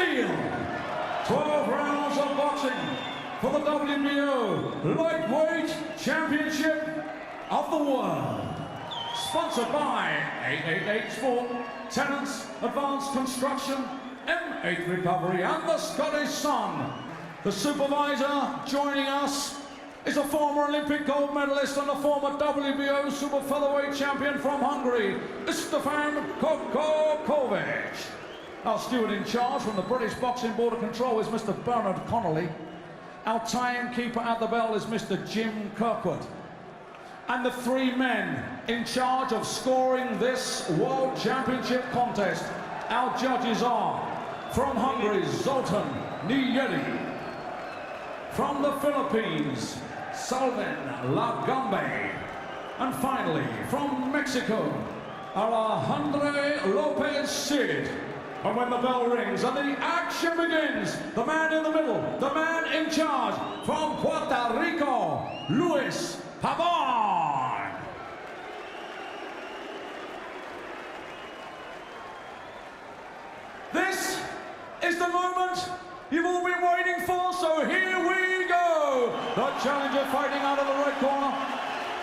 Steel. 12 rounds of boxing for the WBO Lightweight Championship of the World. Sponsored by 888 Sport, Terence Advanced Construction, M8 Recovery and the Scottish Sun. The supervisor joining us is a former Olympic gold medalist and a former WBO super featherweight champion from Hungary, Istefan Kokovic. Our steward in charge from the British Boxing Board of Control is Mr. Bernard Connolly. Our timekeeper at the bell is Mr. Jim Kirkwood. And the three men in charge of scoring this World Championship contest, our judges are from Hungary, Zoltan Niyeti. From the Philippines, Salvin Lagambe. And finally, from Mexico, Alejandro Lopez Cid. And when the bell rings and the action begins, the man in the middle, the man in charge, from Puerto Rico, Luis Pavon. This is the moment you've all been waiting for, so here we go. The challenger fighting out of the red corner.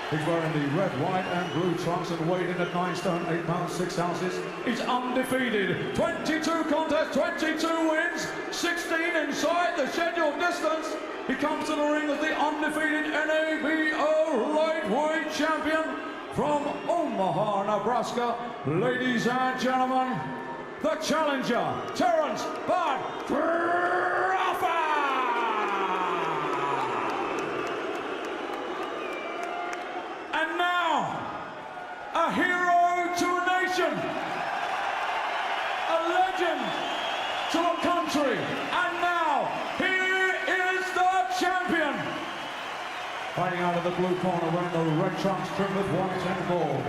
He's wearing the red, white and blue trunks and weighed in at 9 stone, 8 pounds, 6 ounces. He's undefeated. 22 contests, 22 wins, 16 inside the scheduled distance. He comes to the ring as the undefeated NABO lightweight champion from Omaha, Nebraska. Ladies and gentlemen, the challenger, Terence Crawford. And now, a hero to a nation, a legend to a country, and now, here is the champion. Fighting out of the blue corner, wearing the red trunks trimmed with white and gold.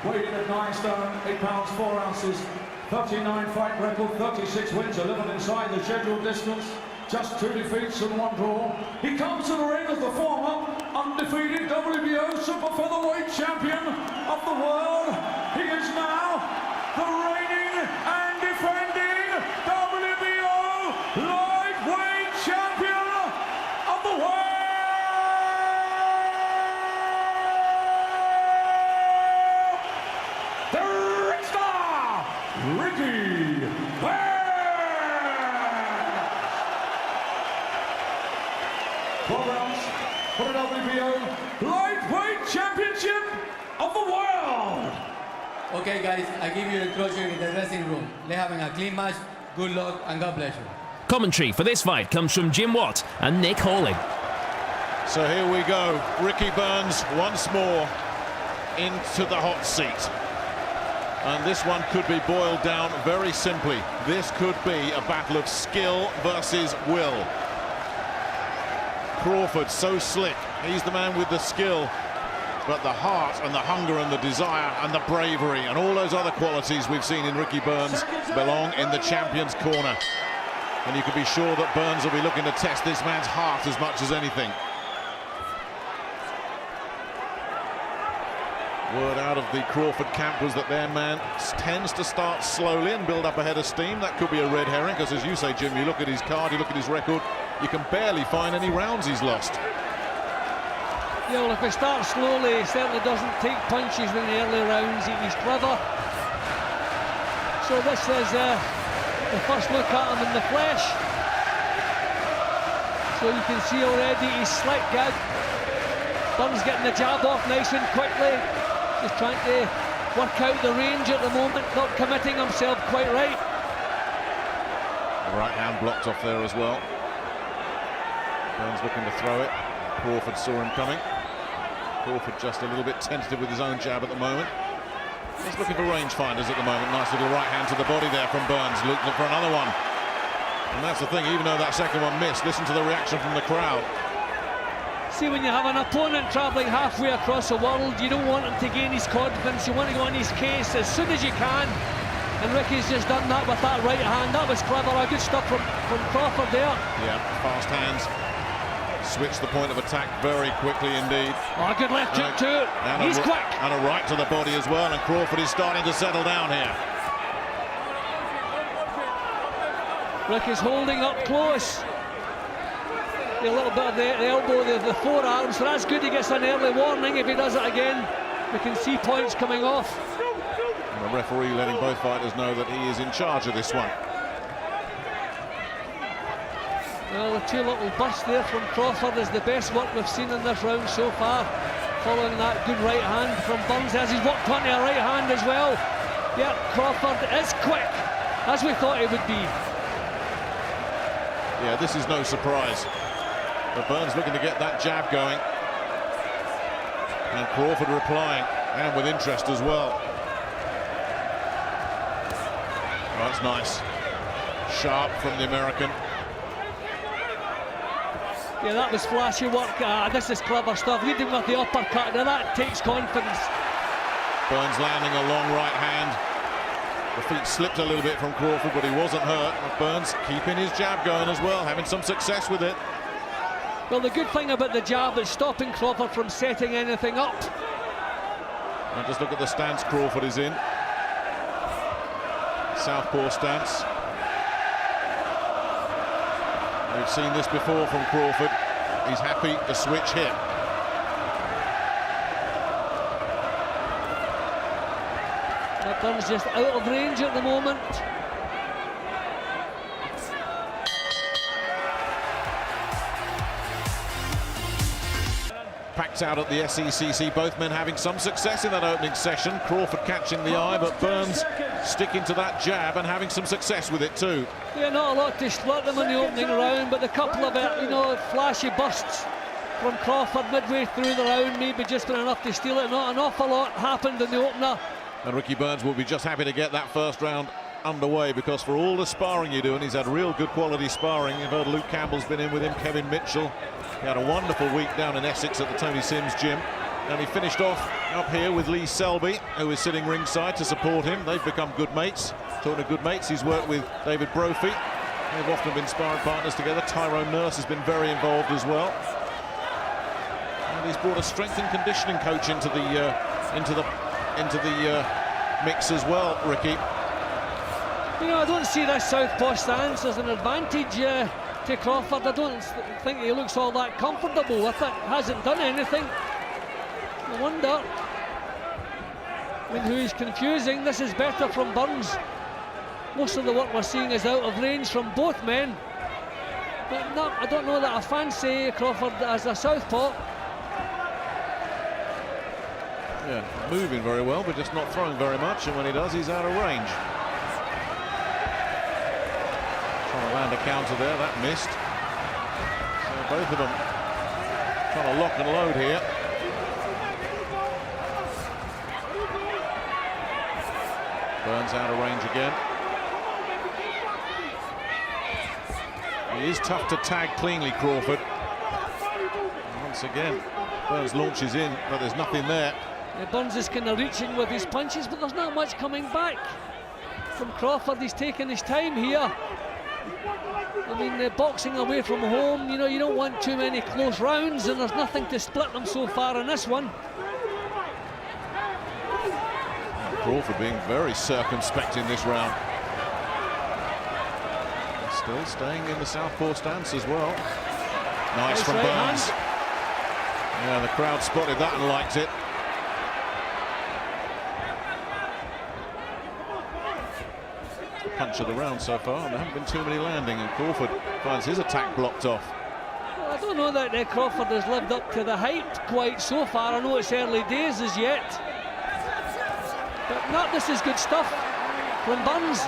Weighing at 9 stone, 8 pounds, 4 ounces. 39 fight record, 36 wins, 11 inside the scheduled distance, just 2 defeats and 1 draw. He comes to the ring as the former undefeated WBO super featherweight champion of the world. He is now the reigning and defending WBO lightweight champion of the world. Ricky Burns! 12 rounds for the WBO Lightweight Championship of the World! Okay guys, I give you the closure in the dressing room. They're having a clean match. Good luck and God bless you. Commentary for this fight comes from Jim Watt and Nick Hawley. So here we go. Ricky Burns once more into the hot seat. And this one could be boiled down very simply. This could be a battle of skill versus will. Crawford, so slick. He's the man with the skill. But the heart and the hunger and the desire and the bravery and all those other qualities we've seen in Ricky Burns belong in the champion's corner. And you can be sure that Burns will be looking to test this man's heart as much as anything. Word out of the Crawford camp was that their man tends to start slowly and build up a head of steam. That could be a red herring, because as you say, Jim, you look at his card, you look at his record, you can barely find any rounds he's lost. Yeah, well, if he starts slowly, he certainly doesn't take punches in the early rounds. He's clever. So this is the first look at him in the flesh. So you can see already he's slick, good. Burns getting the jab off nice and quickly. Just trying to work out the range at the moment, not committing himself quite right. The right hand blocked off there as well. Burns looking to throw it. Crawford saw him coming. Crawford just a little bit tentative with his own jab at the moment. He's looking for rangefinders at the moment. Nice little right hand to the body there from Burns, looking for another one. And that's the thing, even though that second one missed, listen to the reaction from the crowd. See, when you have an opponent travelling halfway across the world, you don't want him to gain his confidence. You want to go on his case as soon as you can. And Ricky's just done that with that right hand. That was clever. Good stuff from Crawford there. Yeah, fast hands. Switch the point of attack very quickly indeed. Oh, good left hook too. He's quick. And a right to the body as well. And Crawford is starting to settle down here. Rick is holding up close. A little bit of the elbow, the forearm, so that's good. He gets an early warning. If he does it again, we can see points coming off. And the referee letting both fighters know that he is in charge of this one. Well, the two little bursts there from Crawford is the best work we've seen in this round so far. Following that good right hand from Burns as he's walked onto a right hand as well. Yeah, Crawford is quick, as we thought he would be. Yeah, this is no surprise. But Burns looking to get that jab going. And Crawford replying, and with interest as well. Oh, that's nice. Sharp from the American. Yeah, that was flashy work. This is clever stuff. Leading with the uppercut, now that takes confidence. Burns landing a long right hand. The feet slipped a little bit from Crawford, but he wasn't hurt. Burns keeping his jab going as well, having some success with it. Well, the good thing about the jab is stopping Crawford from setting anything up. And just look at the stance Crawford is in. Southpaw stance. We've seen this before from Crawford. He's happy to switch here. That Burns just out of range at the moment. Packed out at the SECC, both men having some success in that opening session. Crawford catching the eye, but Burns sticking to that jab and having some success with it too. Yeah, not a lot to split them in the opening round, but a couple of flashy bursts from Crawford midway through the round, maybe just been enough to steal it. Not an awful lot happened in the opener. And Ricky Burns will be just happy to get that first round underway, because for all the sparring you do, and he's had real good quality sparring. You've heard Luke Campbell's been in with him, Kevin Mitchell. He had a wonderful week down in Essex at the Tony Sims gym, and he finished off up here with Lee Selby, who is sitting ringside to support him. They've become good mates. Talking of good mates, he's worked with David Brophy. They've often been sparring partners together. Tyrone Nurse has been very involved as well, and he's brought a strength and conditioning coach into the mix as well, Ricky. I don't see this southpaw stance as an advantage to Crawford. I don't think he looks all that comfortable with it. Hasn't done anything. I wonder. Who is confusing. This is better from Burns. Most of the work we're seeing is out of range from both men. But no, I don't know that I fancy Crawford as a southpaw. Yeah, moving very well, but just not throwing very much, and when he does, he's out of range. Trying to land a counter there, that missed. So both of them trying to lock and load here. Burns out of range again. He is tough to tag cleanly, Crawford. And once again, Burns launches in, but there's nothing there. Yeah, Burns is kind of reaching with his punches, but there's not much coming back from Crawford. He's taking his time here. I mean, boxing away from home, you don't want too many close rounds, and there's nothing to split them so far in this one. Crawford being very circumspect in this round. Still staying in the southpaw stance as well. Nice from Burns. Yeah, the crowd spotted that and liked it. Punch of the round so far, and there haven't been too many landing, and Crawford finds his attack blocked off. Well, I don't know that Crawford has lived up to the hype quite so far. I know it's early days as yet, but no, this is good stuff from Burns.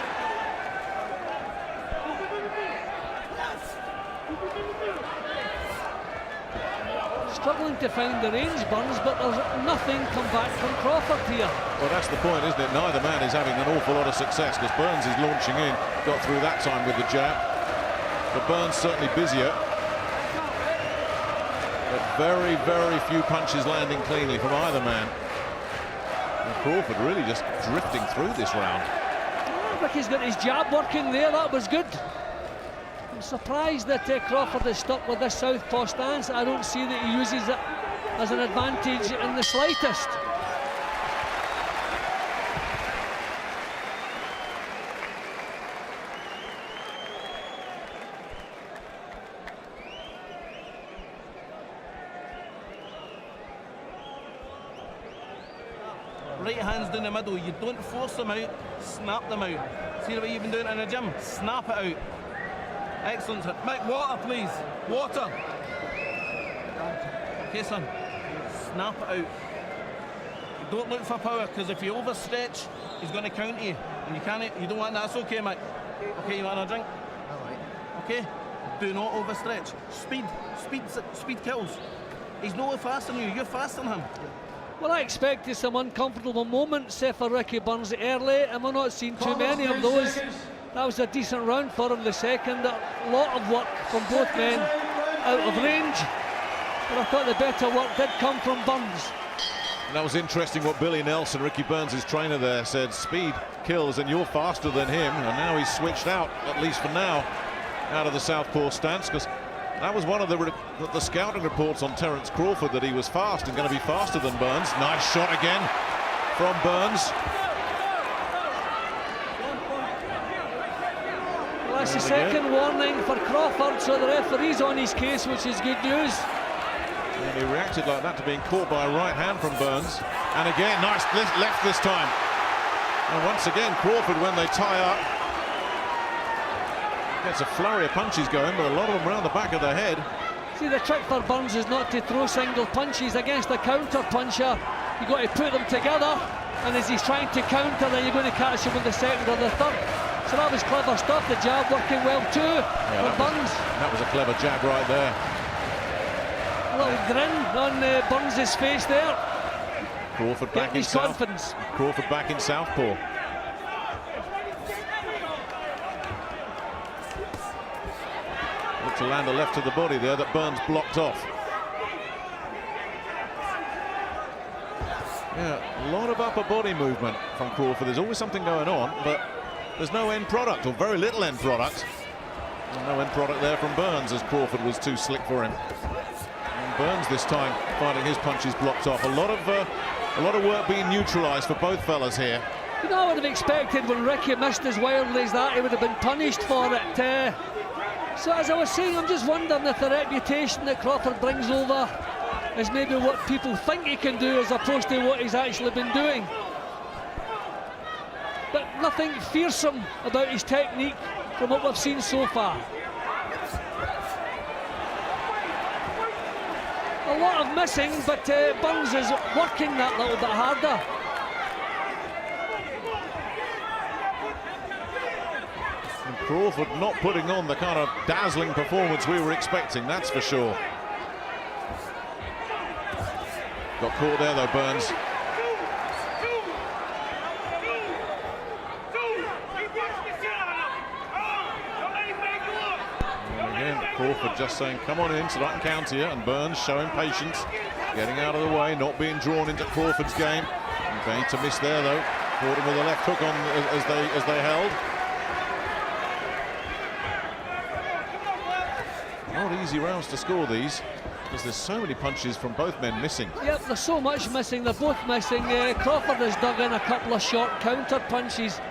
Struggling to find the range, Burns, but there's nothing come back from Crawford here. Well, that's the point, isn't it? Neither man is having an awful lot of success, because Burns is launching in, got through that time with the jab, but Burns certainly busier. But very, very few punches landing cleanly from either man. And Crawford really just drifting through this round. Ricky's got his jab working there, that was good. I'm surprised that Crawford is stuck with this southpaw stance. I don't see that he uses it as an advantage in the slightest. right hands down the middle. You don't force them out, snap them out. See the way you've been doing it in the gym? Snap it out. Excellent. Mick, water, please. Water. Okay, son. Snap it out. Don't look for power, because if you overstretch, he's going to counter you. And you don't want that. That's okay, Mick. Okay, you want a drink? All right. Okay? Do not overstretch. Speed kills. He's no faster than you. You're faster than him. Well, I expected some uncomfortable moments for Ricky Burns early, and we're not seeing too many of those. That was a decent round for him, the second. A lot of work from both men out of range, but I thought the better work did come from Burns. And that was interesting what Billy Nelson, Ricky Burns' trainer there, said. Speed kills, and you're faster than him. And now he's switched out, at least for now, out of the southpaw stance, because that was one of the scouting reports on Terence Crawford, that he was fast and going to be faster than Burns. Nice shot again from Burns. Well, that's the second warning for Crawford, so the referee's on his case, which is good news. And he reacted like that to being caught by a right hand from Burns. And again, nice left this time. And once again, Crawford, when they tie up, gets a flurry of punches going, but a lot of them around the back of the head. See, the trick for Burns is not to throw single punches against a counter puncher. You've got to put them together, and as he's trying to counter, then you're going to catch him with the second or the third. So that was clever stuff. The jab working well too for Burns. That was a clever jab right there. A little grin on Burns' face there. Crawford back in confidence. Crawford back in southpaw. Looked to land a left to the body there that Burns blocked off. Yeah, a lot of upper body movement from Crawford. There's always something going on, but there's no end product, or very little end product. And no end product there from Burns, as Crawford was too slick for him. And Burns this time finding his punches blocked off. A lot of work being neutralised for both fellas here. You know, I would have expected when Ricky missed as wildly as that, he would have been punished for it. So as I was saying, I'm just wondering if the reputation that Crawford brings over is maybe what people think he can do as opposed to what he's actually been doing. But nothing fearsome about his technique from what we've seen so far. A lot of missing, but Burns is working that little bit harder. And Crawford not putting on the kind of dazzling performance we were expecting, that's for sure. Got caught there though, Burns. And again, Crawford just saying, come on in so that I can counter you, and Burns showing patience, getting out of the way, not being drawn into Crawford's game. Going to miss there though. Caught him with a left hook on as they held. Not easy rounds to score these, because there's so many punches from both men missing. Yep, there's so much missing. They're both missing. Crawford has dug in a couple of short counter punches.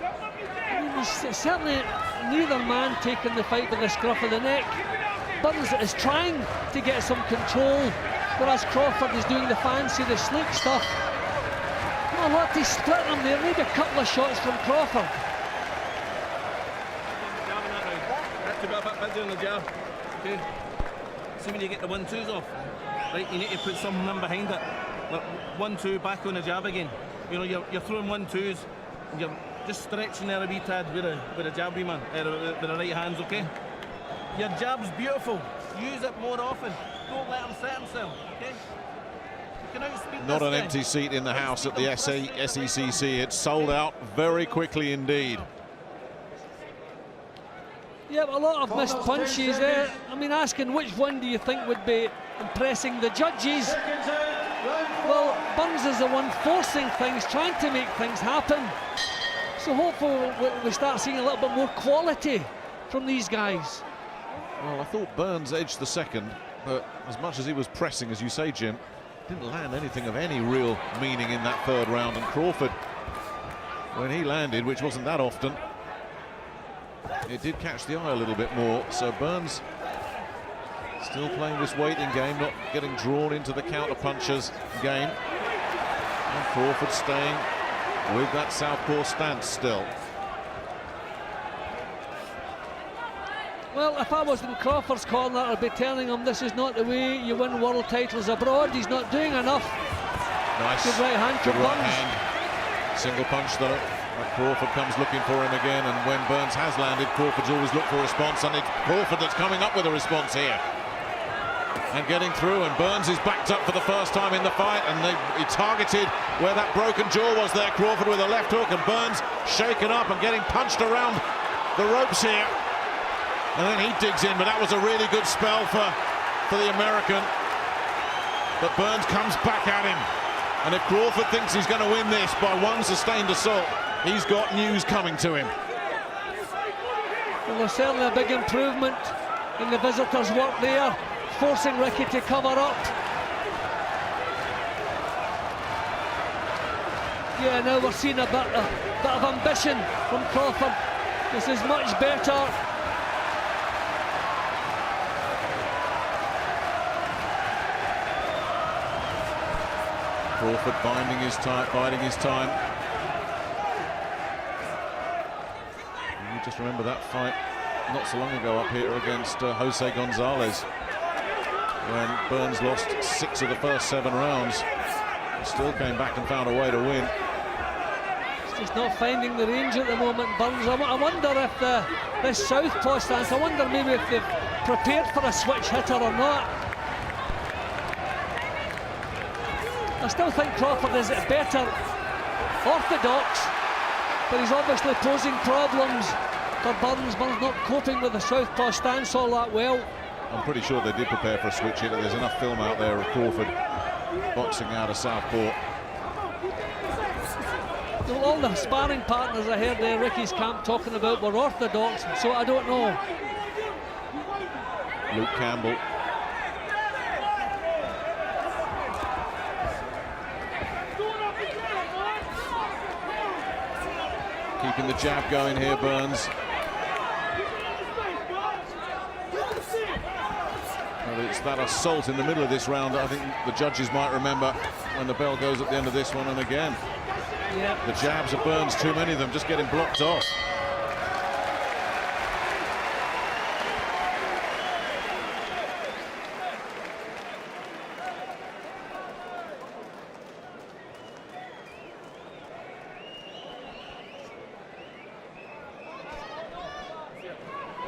I mean, there's certainly neither man taking the fight by the scruff of the neck. Burns is trying to get some control, whereas Crawford is doing the fancy, the slick stuff. Not a lot to split them there. Maybe a couple of shots from Crawford. Busy on the jab. Okay. See when you get the 1-2s off, right? You need to put something in behind it. Like 1-2 back on the jab again. You know, you're throwing 1-2s, and you're just stretching there a wee tad with a jab, wee man, with the right hands. Okay. Your jab's beautiful. Use it more often. Don't let him set himself. Okay. You can outspeed Not this an guy. empty seat in the house at the SECC. It's sold out very quickly indeed. Yep, a lot of missed punches there. I mean, asking which one do you think would be impressing the judges? Well, Burns is the one forcing things, trying to make things happen. So hopefully we start seeing a little bit more quality from these guys. Well, I thought Burns edged the second, but as much as he was pressing, as you say, Jim, didn't land anything of any real meaning in that third round. And Crawford, when he landed, which wasn't that often, it did catch the eye a little bit more. So Burns still playing this waiting game, not getting drawn into the counter punchers game. And Crawford staying with that southpaw stance still. Well, if I was in Crawford's corner, I'd be telling him this is not the way you win world titles abroad. He's not doing enough. Nice. Good right hand from Good right Burns. hand. Single punch though. Crawford comes looking for him again, and when Burns has landed, Crawford's always looked for a response, and it's Crawford that's coming up with a response here. And getting through, and Burns is backed up for the first time in the fight, and he targeted where that broken jaw was there, Crawford with a left hook, and Burns shaken up and getting punched around the ropes here. And then he digs in, but that was a really good spell for the American. But Burns comes back at him. And if Crawford thinks he's going to win this by one sustained assault, he's got news coming to him. Well, there's certainly a big improvement in the visitors' work there, forcing Ricky to cover up. Yeah, now we're seeing a bit of ambition from Crawford. This is much better. Crawford biding his time. And you just remember that fight not so long ago up here against Jose Gonzalez, when Burns lost 6 of the first 7 rounds. He still came back and found a way to win. He's just not finding the range at the moment, Burns. I wonder if this southpaw stance, I wonder maybe if they've prepared for a switch hitter or not. I still think Crawford is better orthodox, but he's obviously posing problems for Burns. Burns not coping with the southpaw stance all that well. I'm pretty sure they did prepare for a switch hitter. There's enough film out there of Crawford boxing out of southpaw. Well, all the sparring partners I heard there Ricky's camp talking about were orthodox, so I don't know. Luke Campbell. Keeping the jab going here, Burns. Well, it's that assault in the middle of this round that I think the judges might remember when the bell goes at the end of this one. And again, Yeah. the jabs of Burns, too many of them, just getting blocked off.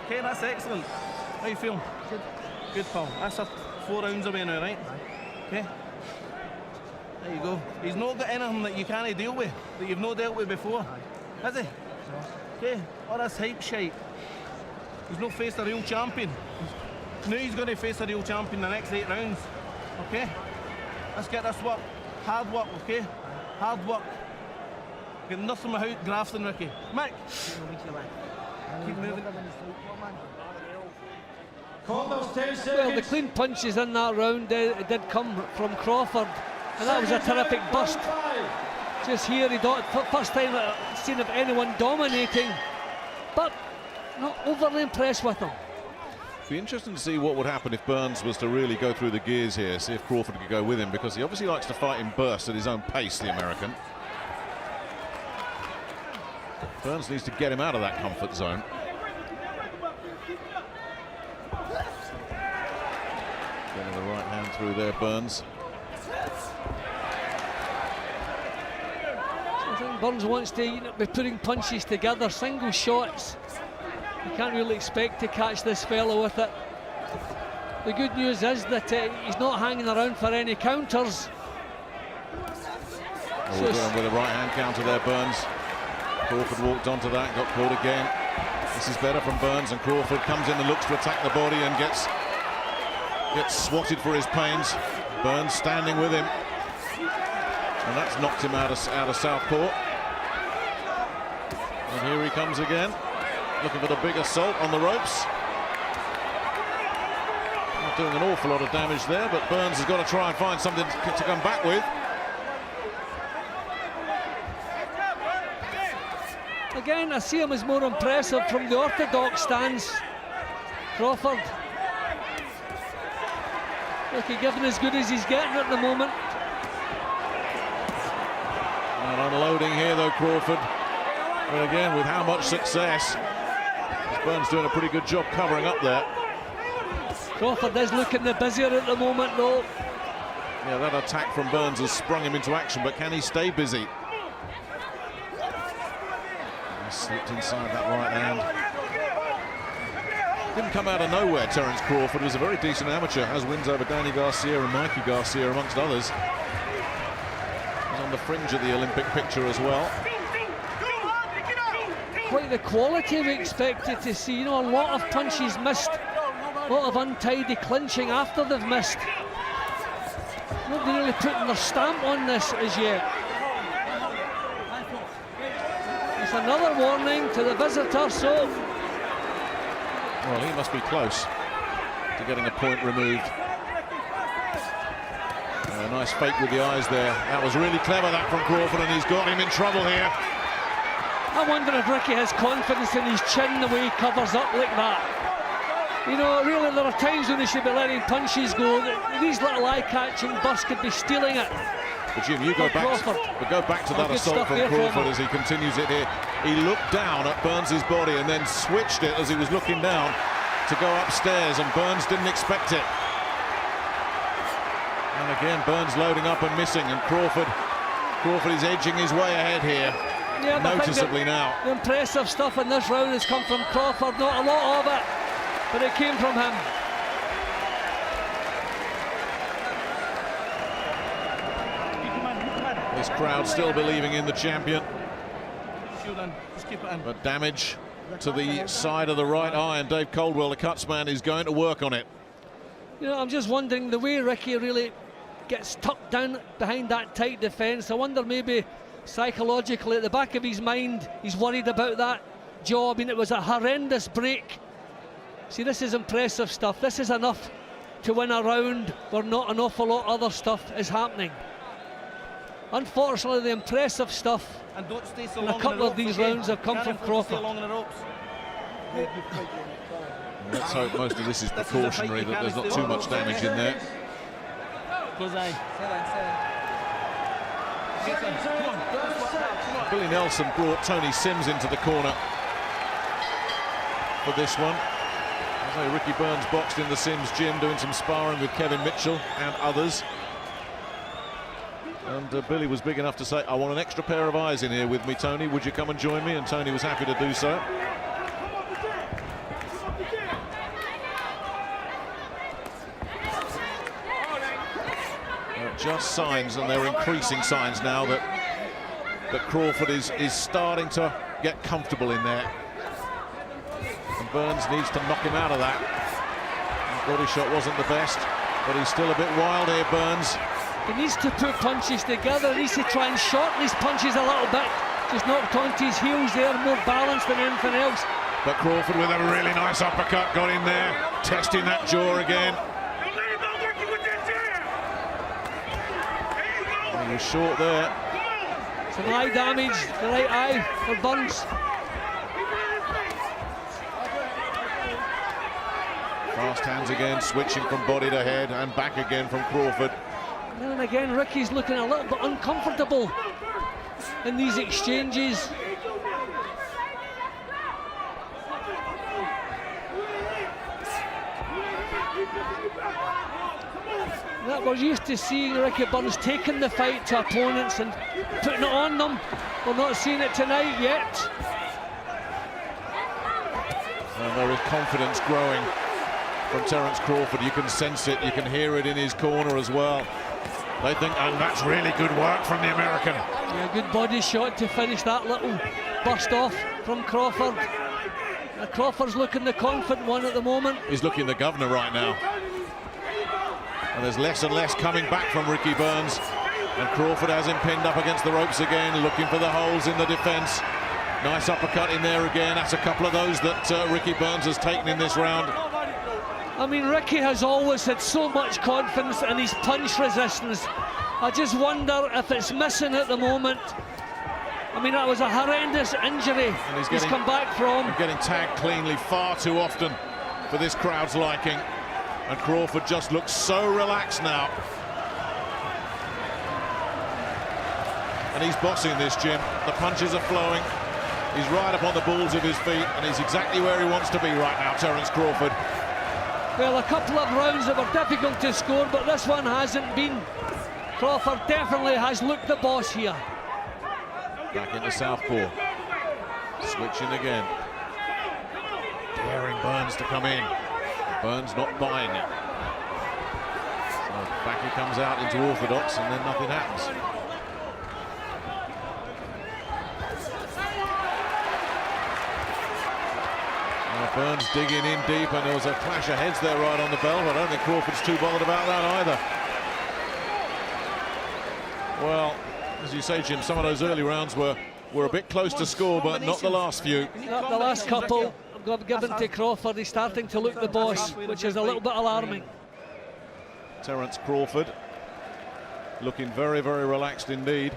Okay, that's excellent. How you feel? Good. Good, pal. That's 4 rounds away now, right? Okay. There you go. He's not got anything that you can't deal with, that you've not dealt with before. Has he? Okay. All this hype shite. He's not faced a real champion. Now he's going to face a real champion in the next 8 rounds. Okay? Let's get this work. Hard work, okay? Hard work. Get nothing without grafting, Ricky. Mick! Keep moving. Well, the clean punches in that round did come from Crawford, and that was a terrific burst. Just here, first time I've seen of anyone dominating, but not overly impressed with him. Be interesting to see what would happen if Burns was to really go through the gears here, see if Crawford could go with him, because he obviously likes to fight in bursts at his own pace, the American. Burns needs to get him out of that comfort zone. Getting the right hand through there, Burns. I think Burns wants to be putting punches together, single shots. You can't really expect to catch this fellow with it. The good news is that he's not hanging around for any counters. Oh, we're going with a right hand counter there, Burns. Crawford walked onto that, got caught again. This is better from Burns, and Crawford comes in and looks to attack the body and gets swatted for his pains. Burns standing with him, and that's knocked him out of southpaw. And here he comes again, looking for the big assault on the ropes. Not doing an awful lot of damage there, but Burns has got to try and find something to come back with. Again, I see him as more impressive from the orthodox stance. Crawford. Look, he's giving as good as he's getting at the moment. And unloading here though, Crawford. But again, with how much success, Burns doing a pretty good job covering up there. Crawford is looking the busier at the moment though. Yeah, that attack from Burns has sprung him into action, but can he stay busy? He slipped inside that right hand. Didn't come out of nowhere, Terence Crawford was a very decent amateur, has wins over Danny Garcia and Mikey Garcia amongst others. He's on the fringe of the Olympic picture as well. Quite the quality we expected to see, you know, a lot of punches missed, a lot of untidy clinching after they've missed. Nobody really putting their stamp on this as yet. It's another warning to the visitor, so... Well, he must be close to getting a point removed. A nice fake with the eyes there. That was really clever, that from Crawford, and he's got him in trouble here. I wonder if Ricky has confidence in his chin the way he covers up like that. You know, really, there are times when he should be letting punches go. These little eye-catching bursts could be stealing it. But Jim, you go back to that assault from Crawford as he continues it here. He looked down at Burns' body and then switched it as he was looking down to go upstairs, and Burns didn't expect it. And again, Burns loading up and missing, and Crawford is edging his way ahead here. Yeah, noticeably now. The impressive stuff in this round has come from Crawford, not a lot of it, but it came from him. This crowd still believing in the champion. Just keep it in. But damage to the side of the right eye, and Dave Coldwell, the cuts man, is going to work on it. You know, I'm just wondering the way Ricky really gets tucked down behind that tight defence. I wonder maybe psychologically at the back of his mind he's worried about that jaw. I mean, it was a horrendous break. See, this is impressive stuff. This is enough to win a round where not an awful lot of other stuff is happening. Unfortunately, the impressive stuff And don't stay so in long a couple of these rounds have come from Crawford. Stay long in the ropes. Let's hope most of this is precautionary, that there's not too much damage in there. Close eye. Billy Nelson brought Tony Sims into the corner for this one. So Ricky Burns boxed in the Sims gym, doing some sparring with Kevin Mitchell and others. And Billy was big enough to say, I want an extra pair of eyes in here with me, Tony. Would you come and join me? And Tony was happy to do so. Just signs, and they're increasing signs now, that Crawford is starting to get comfortable in there. And Burns needs to knock him out of that. The body shot wasn't the best, but he's still a bit wild here, Burns. He needs to put punches together. He needs to try and shorten his punches a little bit. Just knocked onto his heels there, more balanced than anything else. But Crawford with a really nice uppercut got in there, testing that jaw again. He was short there. Some eye damage, the right eye for Burns. Fast hands again, switching from body to head and back again from Crawford. And then again, Ricky's looking a little bit uncomfortable in these exchanges. That we're used to seeing Ricky Burns taking the fight to opponents and putting it on them. We're not seeing it tonight yet. And there is confidence growing from Terence Crawford. You can sense it, you can hear it in his corner as well. They think, and that's really good work from the American. Yeah, good body shot to finish that little burst off from Crawford. Crawford's looking the confident one at the moment. He's looking the governor right now. And there's less and less coming back from Ricky Burns. And Crawford has him pinned up against the ropes again, looking for the holes in the defence. Nice uppercut in there again. That's a couple of those that Ricky Burns has taken in this round. I mean, Ricky has always had so much confidence in his punch resistance. I just wonder if it's missing at the moment. I mean, that was a horrendous injury and he's come back from. And getting tagged cleanly far too often for this crowd's liking. And Crawford just looks so relaxed now. And he's bossing this, Jim. The punches are flowing. He's right up on the balls of his feet, and he's exactly where he wants to be right now, Terence Crawford. Well, a couple of rounds that were difficult to score, but this one hasn't been. Crawford definitely has looked the boss here. Back into southpaw. Switching again. Daring Burns to come in. Burns not buying it. So back he comes out into orthodox, and then nothing happens. Burns digging in deep, and there was a clash of heads there right on the bell. I don't think Crawford's too bothered about that either. Well, as you say, Jim, some of those early rounds were a bit close to score, but not the last few. Not the last couple given to Crawford. He's starting to look the boss, which is a little bit alarming. Terence Crawford looking very, very relaxed indeed.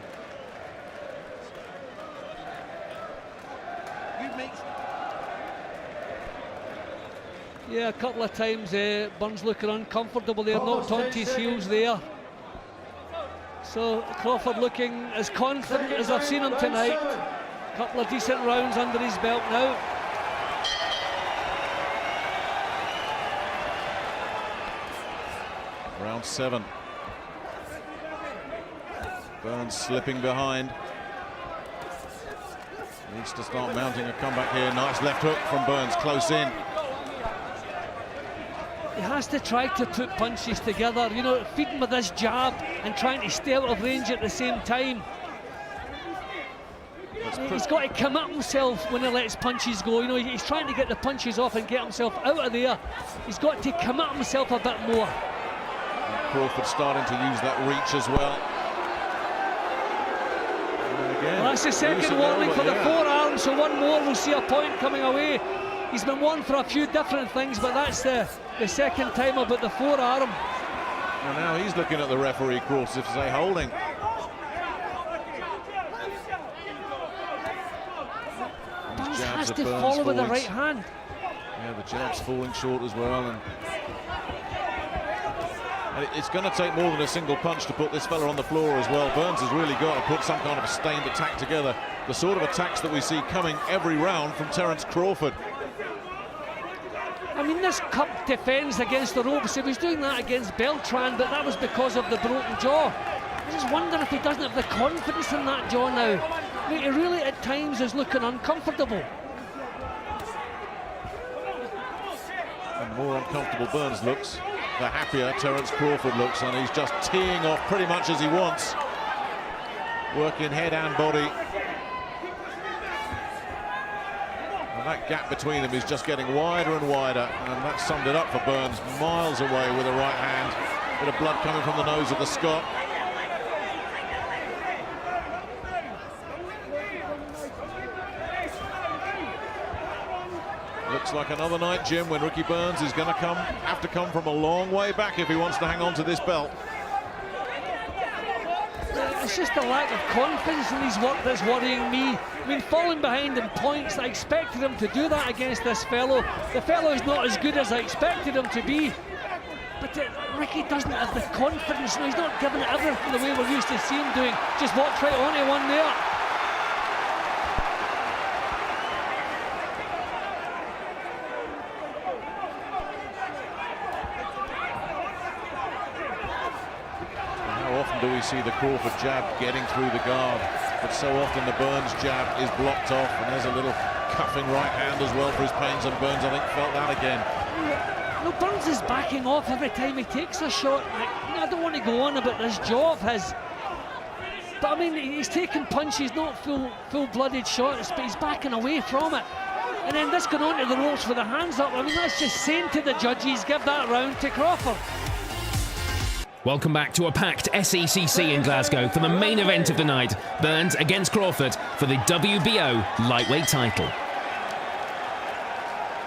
Yeah, a couple of times Burns looking uncomfortable there, knocked onto his heels there. So Crawford looking as confident as I've seen him tonight. A couple of decent rounds under his belt now. Round 7. Burns slipping behind. Needs to start mounting a comeback here. Nice left hook from Burns, close in. He has to try to put punches together, you know, feeding with his jab and trying to stay out of range at the same time. He's got to commit himself when he lets punches go. You know, he's trying to get the punches off and get himself out of there. He's got to commit himself a bit more. And Crawford starting to use that reach as well. Again, Well, that's the second warning for the forearm, so one more will see a point coming away. He's been warned for a few different things, but that's the second time about the forearm. And now he's looking at the referee, Crawford, if they holding. Burns has to follow with the right hand. Yeah, the jab's falling short as well. And it's going to take more than a single punch to put this fella on the floor as well. Burns has really got to put some kind of a sustained attack together. The sort of attacks that we see coming every round from Terence Crawford. I mean, this cup defends against the ropes. He was doing that against Beltran, but that was because of the broken jaw. I just wonder if he doesn't have the confidence in that jaw now. I mean, he really at times is looking uncomfortable. And the more uncomfortable Burns looks, the happier Terence Crawford looks, and he's just teeing off pretty much as he wants. Working head and body. And that gap between them is just getting wider and wider, and that summed it up for Burns. Miles away with a right hand. Bit of blood coming from the nose of the Scot. Looks like another night, Jim, when Ricky Burns is going to have to come from a long way back if he wants to hang on to this belt. It's just the lack of confidence in his work that's worrying me. I mean, falling behind in points, I expected him to do that against this fellow. The fellow is not as good as I expected him to be. But Ricky doesn't have the confidence. No, he's not giving it everything the way we're used to see him doing. Just walked right onto one there. Do we see the Crawford jab getting through the guard, but so often the Burns jab is blocked off, and there's a little cuffing right hand as well for his pains, and Burns, I think, felt that again. No, Burns is backing off every time he takes a shot. I don't want to go on about this jaw of his, but I mean, he's taking punches, not full-blooded shots, but he's backing away from it. And then this going on to the ropes with the hands up. I mean, that's just saying to the judges, give that round to Crawford. Welcome back to a packed SECC in Glasgow for the main event of the night. Burns against Crawford for the WBO lightweight title.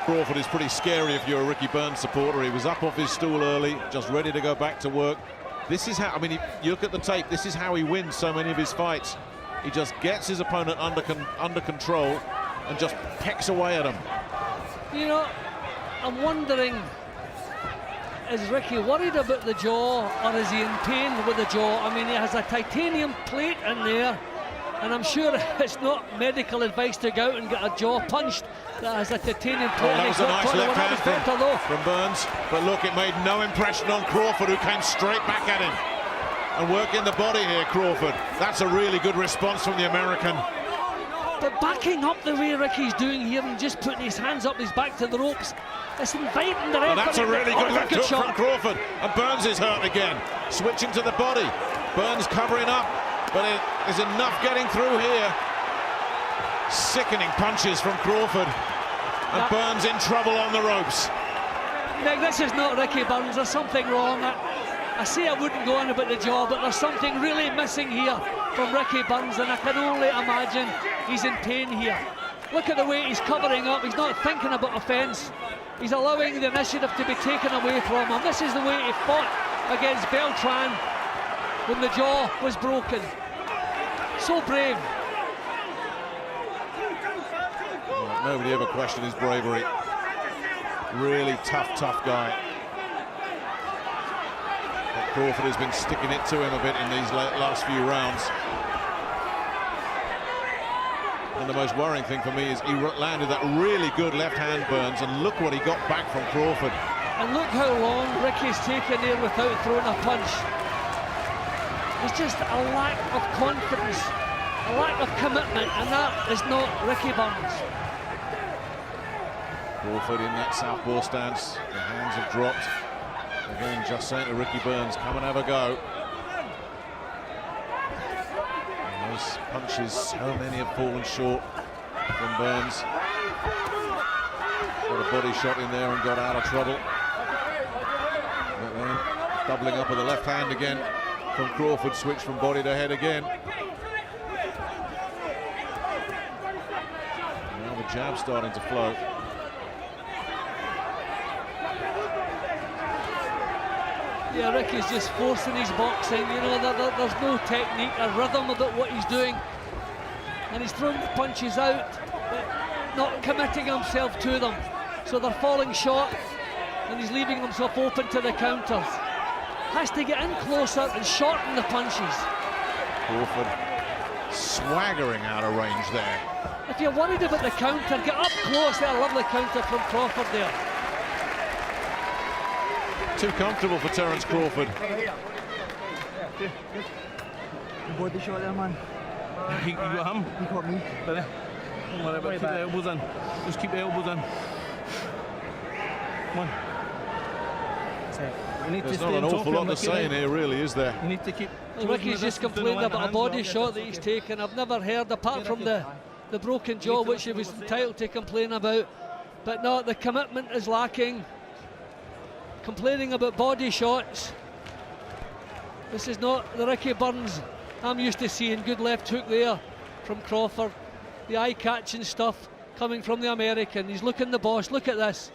Crawford is pretty scary if you're a Ricky Burns supporter. He was up off his stool early, just ready to go back to work. This is how, I mean, you look at the tape, this is how he wins so many of his fights. He just gets his opponent under control and just pecks away at him. You know, I'm wondering, is Ricky worried about the jaw, or is he in pain with the jaw? I mean, he has a titanium plate in there. And I'm sure it's not medical advice to go out and get a jaw punched that has a titanium plate. That was a nice left hand from Burns. But look, it made no impression on Crawford, who came straight back at him. And working the body here, Crawford. That's a really good response from the American. But backing up the way Ricky's doing here and just putting his hands up his back to the ropes, it's inviting the referee. And that's a really good left hook shot from Crawford. And Burns is hurt again. Switching to the body. Burns covering up. But there's enough getting through here. Sickening punches from Crawford. And Burns in trouble on the ropes. Nick, this is not Ricky Burns. There's something wrong. I say I wouldn't go on about the jaw, but there's something really missing here from Ricky Burns, and I can only imagine he's in pain here. Look at the way he's covering up. He's not thinking about offence. He's allowing the initiative to be taken away from him. This is the way he fought against Beltran when the jaw was broken. So brave. Well, nobody ever questioned his bravery. Really tough guy. But Crawford has been sticking it to him a bit in these last few rounds. And the most worrying thing for me is he landed that really good left hand, Burns, and look what he got back from Crawford. And look how long Ricky's taken there without throwing a punch. There's just a lack of confidence, a lack of commitment, and that is not Ricky Burns. Crawford in that southpaw stance, the hands have dropped. Again, just saying to Ricky Burns, come and have a go. And those punches, so many have fallen short from Burns. Got a body shot in there and got out of trouble. But then doubling up with the left hand again from Crawford, switch from body to head again. Now the jab starting to flow. Yeah, Ricky's just forcing his boxing, you know, there's no technique or rhythm about what he's doing. And he's throwing the punches out, but not committing himself to them. So they're falling short, and he's leaving himself open to the counters. Has to get in closer and shorten the punches. Crawford swaggering out of range there. If you're worried about the counter, get up close. A lovely counter from Crawford there. Too comfortable for Terence Crawford. Body shot there, man. You got him? He caught me. Don't worry about it. Keep the elbows in. Just keep the elbows in. Come on. You need There's to not stay an on top awful of lot him, to Ricky, say right? in here, really, is there? You need to keep. Ricky's just complained about a body shot that he's taken. I've never heard, apart from the broken jaw, which he was entitled to complain about. But no, the commitment is lacking. Complaining about body shots. This is not the Ricky Burns I'm used to seeing. Good left hook there from Crawford. The eye-catching stuff coming from the American. He's looking the boss. Look at this.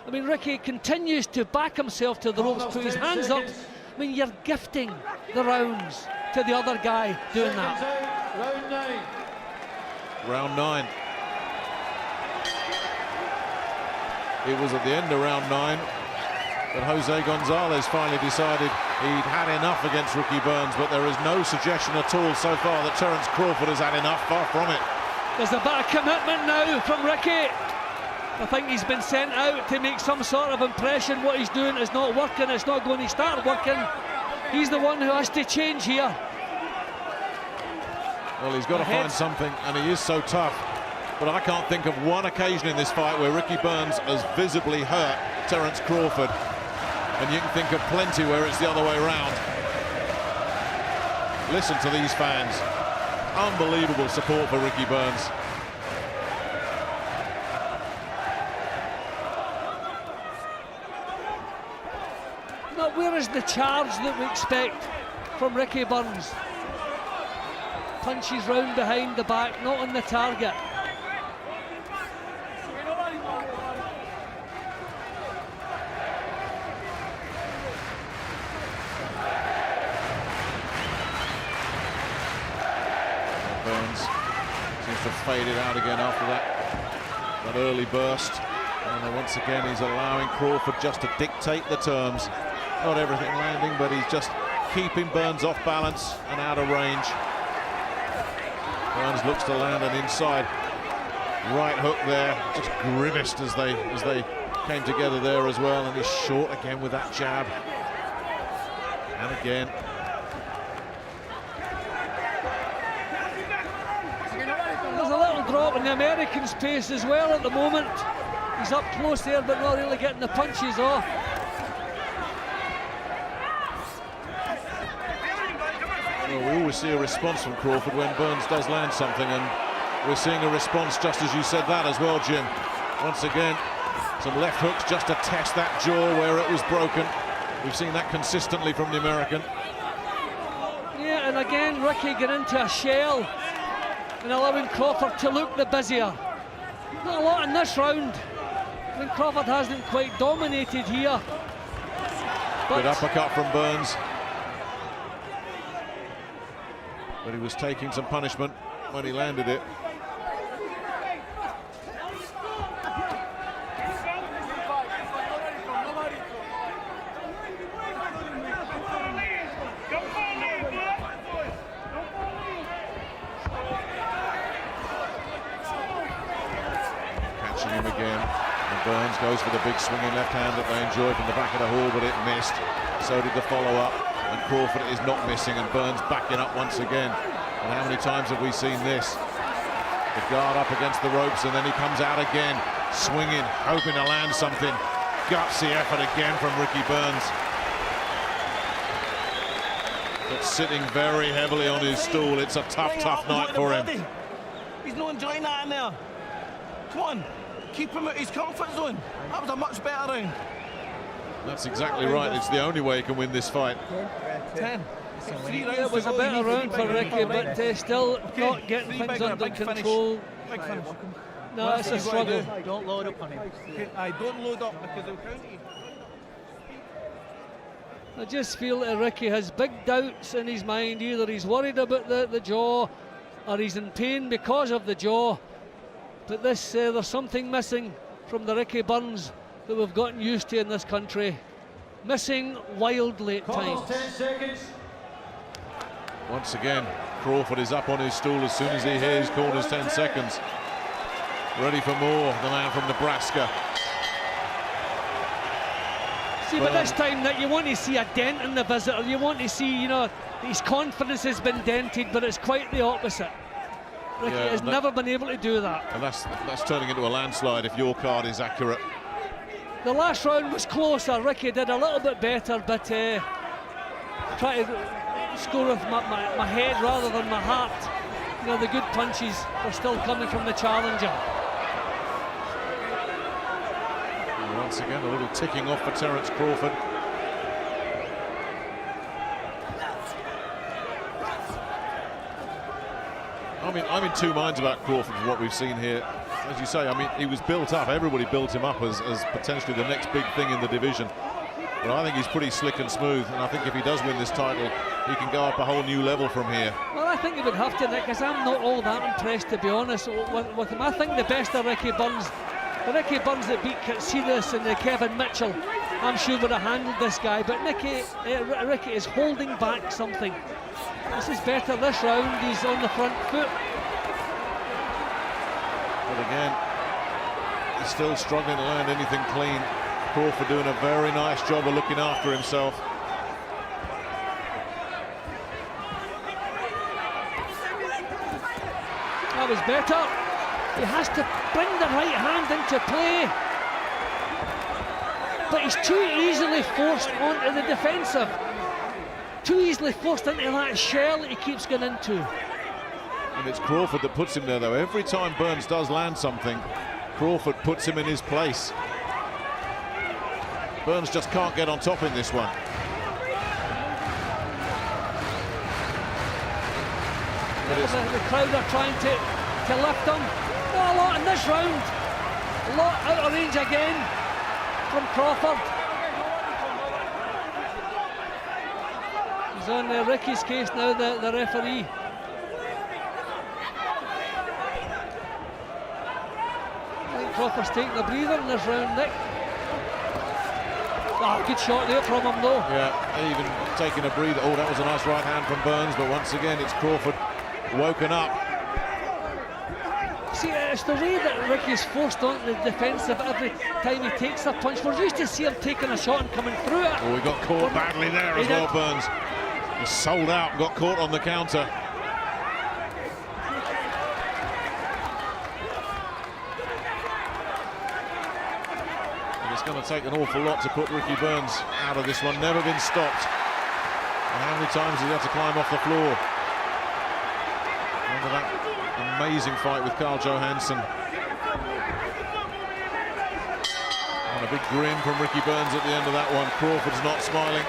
I mean, Ricky continues to back himself to the ropes, put his hands up. I mean, you're gifting the rounds to the other guy doing that. Round 9. It was at the end of round 9 that Jose Gonzalez finally decided he'd had enough against Ricky Burns, but there is no suggestion at all so far that Terence Crawford has had enough. Far from it. There's a bit of commitment now from Ricky. I think he's been sent out to make some sort of impression. What he's doing is not working. It's not going to start working. He's the one who has to change here. Well, he's got to find something, and he is so tough. But I can't think of one occasion in this fight where Ricky Burns has visibly hurt Terence Crawford. And you can think of plenty where it's the other way around. Listen to these fans. Unbelievable support for Ricky Burns. Now, where is the charge that we expect from Ricky Burns? Punches round behind the back, not on the target. Burns seems to have faded out again after that early burst. And once again he's allowing Crawford just to dictate the terms. Not everything landing, but he's just keeping Burns off balance and out of range. Burns looks to land an inside right hook there, just grimaced as they came together there as well, and he's short again with that jab. And again. There's a little drop in the American's pace as well at the moment. He's up close there, but not really getting the punches off. Well, we always see a response from Crawford when Burns does land something, and we're seeing a response just as you said that as well, Jim. Once again, some left hooks just to test that jaw where it was broken. We've seen that consistently from the American. Yeah, and again, Ricky get into a shell and allowing Crawford to look the busier. Not a lot in this round. I think Crawford hasn't quite dominated here. Good uppercut from Burns. But he was taking some punishment when he landed it. Catching him again. And Burns goes for the big swinging left hand that they enjoyed from the back of the hall, but it missed. So did the follow-up. And Crawford is not missing, and Burns backing up once again. And how many times have we seen this? The guard up against the ropes, and then he comes out again, swinging, hoping to land something. Gutsy effort again from Ricky Burns. But sitting very heavily on his stool. It's a tough night for him. He's not enjoying that in there. Come on, keep him at his comfort zone. That was a much better round. That's exactly right. It's the only way he can win this fight. 10. It was a better round for Ricky, but still not getting things under control. Big finish. No, it's a struggle. Don't load up on him. I don't load up because they'll count you. I just feel that Ricky has big doubts in his mind. Either he's worried about the jaw, or he's in pain because of the jaw. But this, there's something missing from the Ricky Burns that we've gotten used to in this country. Missing wildly at times. 10 seconds. Once again, Crawford is up on his stool as soon as he hears corners 10 seconds. Ready for more, the man from Nebraska. See, but this time that you want to see a dent in the visitor. You want to see, you know, his confidence has been dented, but it's quite the opposite. Ricky has never been able to do that. And that's turning into a landslide if your card is accurate. The last round was closer. Ricky did a little bit better, but try to score with my head rather than my heart. You know, the good punches are still coming from the challenger. And once again, a little ticking off for Terence Crawford. I mean, I'm in two minds about Crawford for what we've seen here. As you say, I mean, he was built up. Everybody built him up as potentially the next big thing in the division. But I think he's pretty slick and smooth. And I think if he does win this title, he can go up a whole new level from here. Well, I think he would have to, Nick, because I'm not all that impressed, to be honest, with him. I think the best of Ricky Burns, the Ricky Burns that beat Katsiras and Kevin Mitchell, I'm sure would have handled this guy. But Ricky is holding back something. This is better this round. He's on the front foot. But again, he's still struggling to land anything clean. Crawford doing a very nice job of looking after himself. That was better. He has to bring the right hand into play. But he's too easily forced onto the defensive. Too easily forced into that shell that he keeps going into. And it's Crawford that puts him there, though. Every time Burns does land something, Crawford puts him in his place. Burns just can't get on top in this one. The crowd are trying to lift him. Not a lot in this round. A lot out of range again from Crawford. He's on Ricky's case now, the referee. I think Crawford's taking a breather in this round, Nick. Oh, good shot there from him, though. Yeah, even taking a breather. Oh, that was a nice right hand from Burns, but once again, it's Crawford woken up. See, it's the way that Ricky's forced on the defensive every time he takes a punch. We're used to see him taking a shot and coming through it. Oh, he got caught badly there as well, Burns. He sold out and got caught on the counter. And it's going to take an awful lot to put Ricky Burns out of this one. Never been stopped. And how many times did he have to climb off the floor? Remember that amazing fight with Carl Johansson. And a big grin from Ricky Burns at the end of that one. Crawford's not smiling.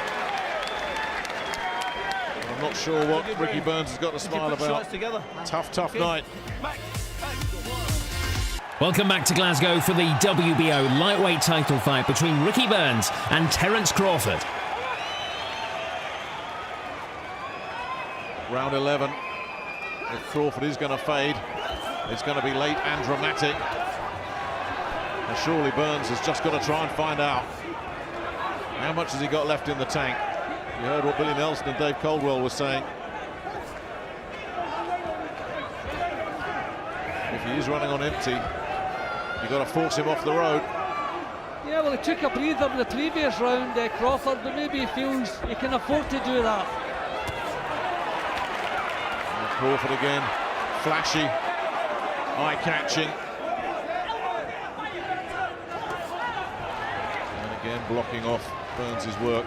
I'm not sure what Ricky Burns has got to smile about. Tough night. Welcome back to Glasgow for the WBO lightweight title fight between Ricky Burns and Terence Crawford. Round 11. If Crawford is going to fade, it's going to be late and dramatic. And surely Burns has just got to try and find out how much has he got left in the tank. You heard what Billy Nelson and Dave Caldwell were saying. If he is running on empty, you've got to force him off the road. Yeah, well, he took a breather in the previous round, Crawford, but maybe he feels he can afford to do that. Crawford again, flashy, eye-catching. And again blocking off Burns' work.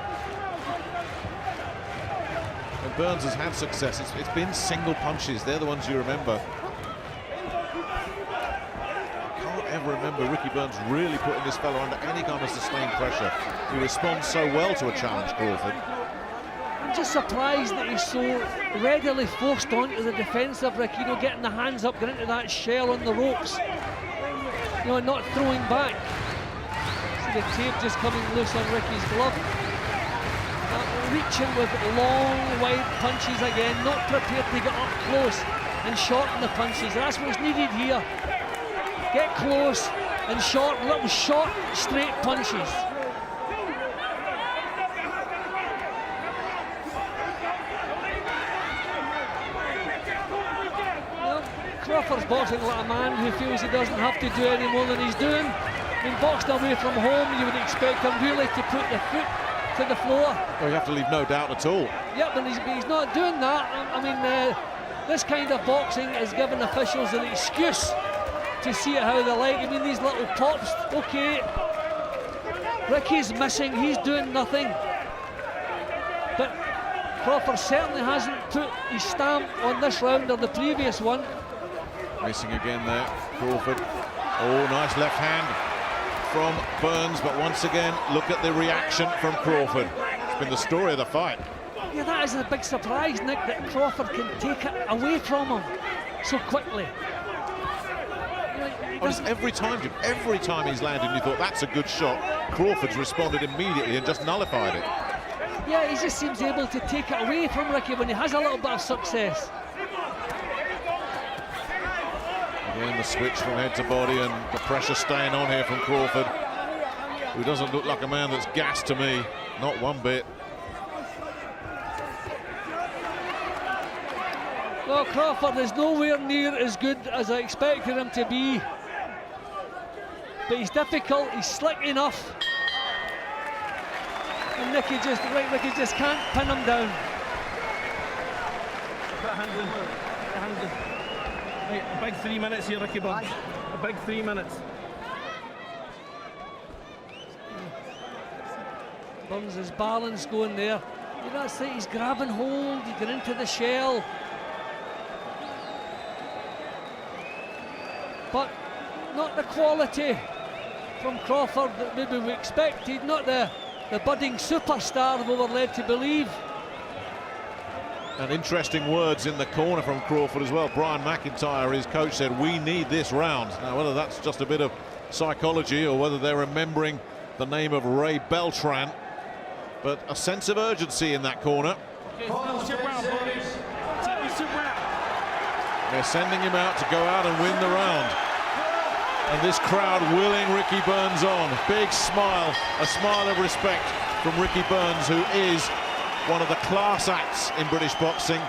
And Burns has had success. It's been single punches. They're the ones you remember. I can't ever remember Ricky Burns really putting this fella under any kind of sustained pressure. He responds so well to a challenge, Crawford. I'm just surprised that he's so readily forced onto the defensive, Rick, you know, getting the hands up, getting into that shell on the ropes, you know, not throwing back. See the tape just coming loose on Ricky's glove. Reaching with long, wide punches again, not prepared to get up close and shorten the punches. That's what's needed here. Get close and short, little short, straight punches. Crawford's boxing like a man who feels he doesn't have to do any more than he's doing. Being boxed away from home, you would expect him really to put the foot to the floor. Oh, you have to leave no doubt at all. Yeah, but he's not doing that. I mean, this kind of boxing is giving officials an excuse to see it how they like. I mean, these little pops, okay, Ricky's missing, he's doing nothing. But Crawford certainly hasn't put his stamp on this round or the previous one. Missing again there, Crawford. Oh, nice left hand from Burns, but once again, look at the reaction from Crawford. It's been the story of the fight. Yeah, that is a big surprise, Nick, that Crawford can take it away from him so quickly. Every time he's landed, you thought that's a good shot. Crawford's responded immediately and just nullified it. Yeah, he just seems able to take it away from Ricky when he has a little bit of success. Again, the switch from head to body and the pressure staying on here from Crawford, who doesn't look like a man that's gassed to me, not one bit. Well, Crawford is nowhere near as good as I expected him to be. But he's difficult, he's slick enough. And Ricky just can't pin him down. Right, a big 3 minutes here, Ricky Burns. A big 3 minutes. Burns' balance going there. You know, it's like he's grabbing hold, he get into the shell. But not the quality from Crawford that maybe we expected, not the budding superstar we were led to believe. And interesting words in the corner from Crawford as well. Brian McIntyre, his coach, said, we need this round. Now, whether that's just a bit of psychology or whether they're remembering the name of Ray Beltran, but a sense of urgency in that corner. They're sending him out to go out and win the round. And this crowd willing Ricky Burns on. Big smile, a smile of respect from Ricky Burns, who is one of the class acts in British boxing.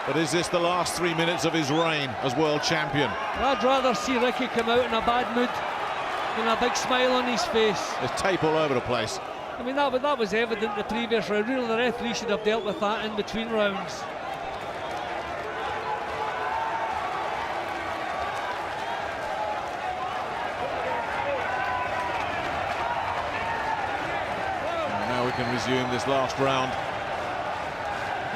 But is this the last 3 minutes of his reign as world champion? I'd rather see Ricky come out in a bad mood than a big smile on his face. There's tape all over the place. I mean, that was evident the previous round. Really, the referee should have dealt with that in between rounds. And now we can resume this last round.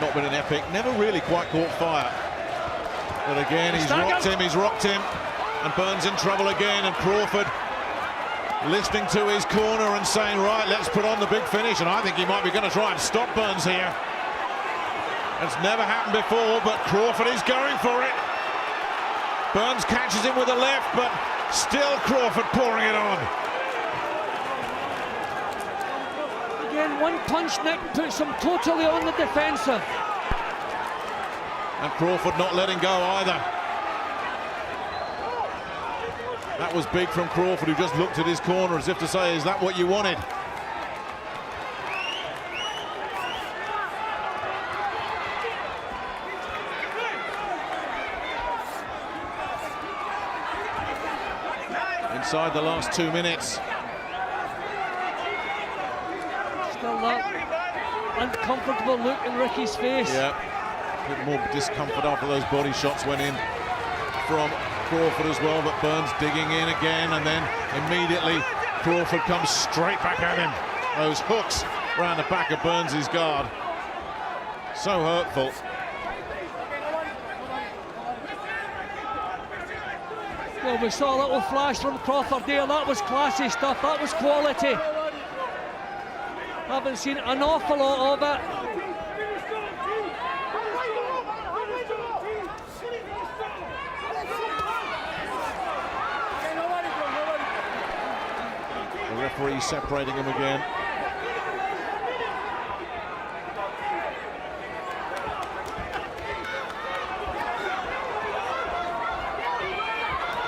Not been an epic, never really quite caught fire. But again, he's rocked him, and Burns in trouble again, and Crawford listening to his corner and saying, right, let's put on the big finish, and I think he might be going to try and stop Burns here. It's never happened before, but Crawford is going for it. Burns catches him with a left, but still Crawford pouring it on. Again, one punch, Nick, puts him totally on the defensive. And Crawford not letting go either. That was big from Crawford, who just looked at his corner as if to say, is that what you wanted? Inside the last 2 minutes. Still that uncomfortable look in Ricky's face. Yeah, a bit more discomfort after those body shots went in from Crawford as well, but Burns digging in again, and then immediately Crawford comes straight back at him. Those hooks around the back of Burns' guard. So hurtful. Well, we saw a little flash from Crawford there. That was classy stuff. That was quality. Haven't seen an awful lot of it. The referee separating him again.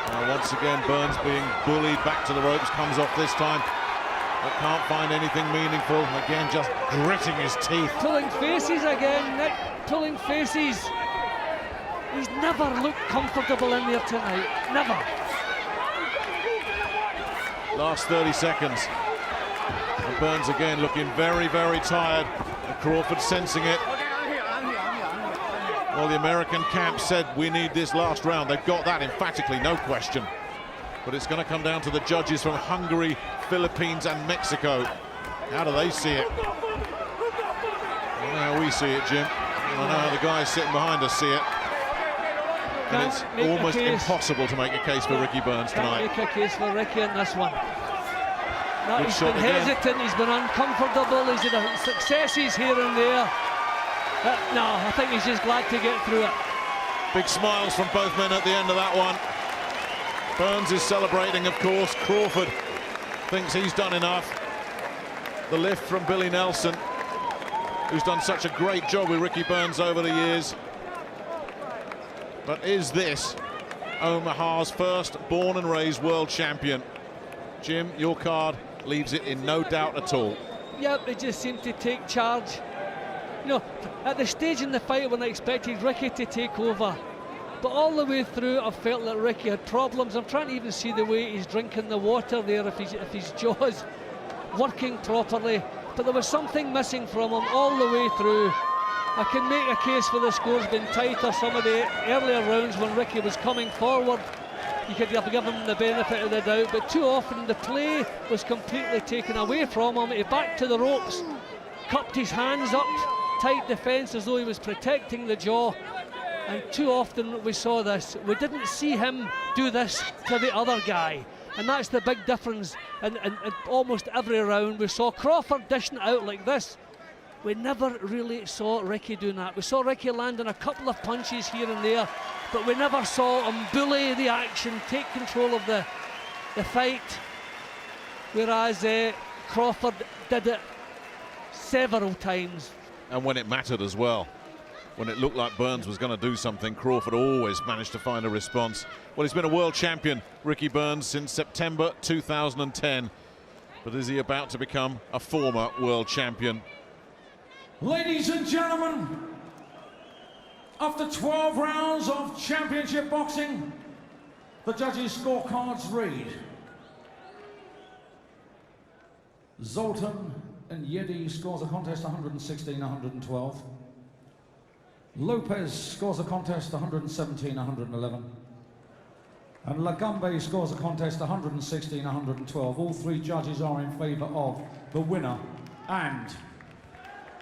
Now once again Burns being bullied back to the ropes, comes off this time, but can't find anything meaningful. Again, just gritting his teeth. Pulling faces again, Nick, pulling faces. He's never looked comfortable in there tonight, never. Last 30 seconds. And Burns again looking very, very tired. And Crawford sensing it. Well, the American camp said we need this last round. They've got that emphatically, no question. But it's going to come down to the judges from Hungary, Philippines and Mexico. How do they see it? I don't know how we see it, Jim. I don't know how the guys sitting behind us see it. And it's almost impossible to make a case for Ricky Burns tonight. Can't make a case for Ricky in this one. No, he's been hesitant, he's been uncomfortable, he's had successes here and there. No, I think he's just glad to get through it. Big smiles from both men at the end of that one. Burns is celebrating, of course. Crawford thinks he's done enough. The lift from Billy Nelson, who's done such a great job with Ricky Burns over the years. But is this Omaha's first born and raised world champion? Jim, your card leaves it in no doubt at all. Yep, they just seemed to take charge. You know, at the stage in the fight when I expected Ricky to take over, but all the way through I felt that Ricky had problems. I'm trying to even see the way he's drinking the water there, if his jaw's working properly, but there was something missing from him all the way through. I can make a case for the scores being tighter some of the earlier rounds when Ricky was coming forward. You could have given him the benefit of the doubt, but too often the play was completely taken away from him. He backed to the ropes, cupped his hands up, tight defence as though he was protecting the jaw, and too often we saw this. We didn't see him do this to the other guy, and that's the big difference. In almost every round we saw Crawford dishing it out like this. We never really saw Ricky doing that. We saw Ricky landing a couple of punches here and there, but we never saw him bully the action, take control of the fight, whereas Crawford did it several times. And when it mattered as well, when it looked like Burns was going to do something, Crawford always managed to find a response. Well, he's been a world champion, Ricky Burns, since September 2010. But is he about to become a former world champion? Ladies and gentlemen, After 12 rounds of championship boxing, the judges' scorecards read: Zoltan and Yedi scores a contest 116-112. Lopez scores a contest 117-111. And Lagambe scores a contest 116-112. All three judges are in favour of the winner and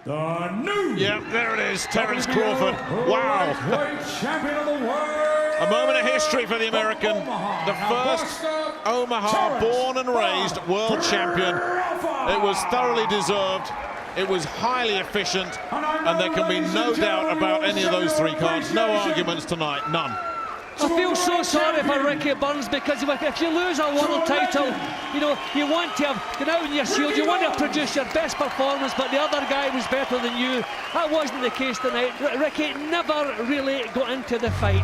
the new... Yeah, there it is, Terence Crawford. Wow. Lightweight champion of the world. A moment of history for the American. The first Omaha born and raised world champion. It was thoroughly deserved. It was highly efficient. And there can be no doubt about any of those three cards. No arguments tonight, none. I feel so sorry for Ricky Burns, because if you lose a world title, you know, you want to have get out in your shield, you want to produce your best performance, but the other guy was better than you. That wasn't the case tonight. Ricky never really got into the fight.